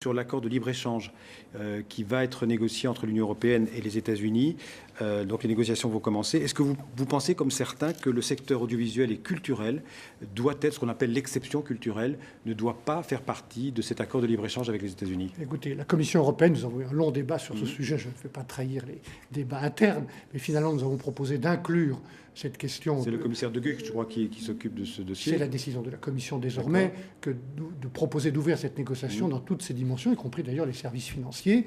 Sur l'accord de libre-échange qui va être négocié entre l'Union européenne et les États-Unis. Donc les négociations vont commencer. Est-ce que vous pensez, comme certains, que le secteur audiovisuel et culturel doit être ce qu'on appelle l'exception culturelle, ne doit pas faire partie de cet accord de libre-échange avec les États-Unis? Écoutez, la Commission européenne, nous avons eu un long débat sur ce sujet, je ne vais pas trahir les débats internes, mais finalement nous avons proposé d'inclure cette question. C'est le commissaire De Gucht, je crois, qui s'occupe de ce dossier. C'est la décision de la Commission désormais de proposer d'ouvrir cette négociation dans toutes ses dimensions, y compris d'ailleurs les services financiers.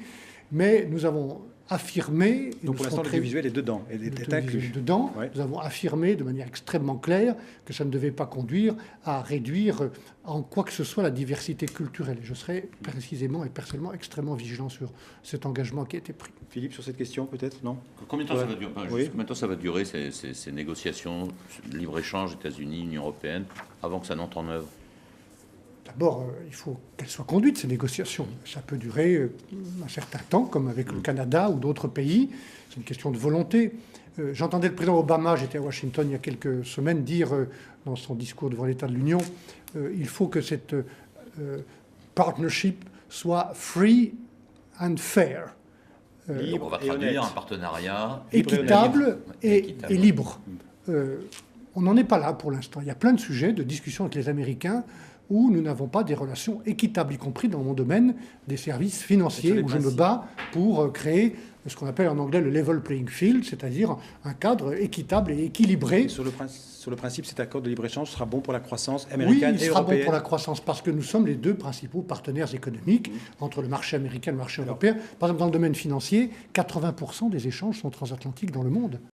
Mais nous avons affirmé... Donc pour l'instant, l'audiovisuel est dedans, est inclus. Nous avons affirmé de manière extrêmement claire que ça ne devait pas conduire à réduire en quoi que ce soit la diversité culturelle. Et je serai précisément et personnellement extrêmement vigilant sur cet engagement qui a été pris. Philippe, sur cette question, peut-être, non? Combien de temps ça va durer, combien de temps ça va durer ces négociations, libre-échange, États-Unis, Union européenne, avant que ça n'entre en œuvre? D'abord, il faut qu'elles soient conduites, ces négociations. Ça peut durer un certain temps, comme avec le Canada ou d'autres pays. C'est une question de volonté. J'entendais le président Obama, j'étais à Washington il y a quelques semaines, dire dans son discours devant l'État de l'Union, il faut que cette partnership soit free and fair. On va traduire un partenariat équitable et libre. On n'en est pas là pour l'instant. Il y a plein de sujets de discussion avec les Américains où nous n'avons pas des relations équitables, y compris dans mon domaine des services financiers, où je me bats pour créer ce qu'on appelle en anglais le level playing field, c'est-à-dire un cadre équitable et équilibré. Et sur le principe, cet accord de libre-échange sera bon pour la croissance américaine et européenne? Oui, il sera bon pour la croissance parce que nous sommes les deux principaux partenaires économiques entre le marché américain et le marché européen. Par exemple, dans le domaine financier, 80% des échanges sont transatlantiques dans le monde.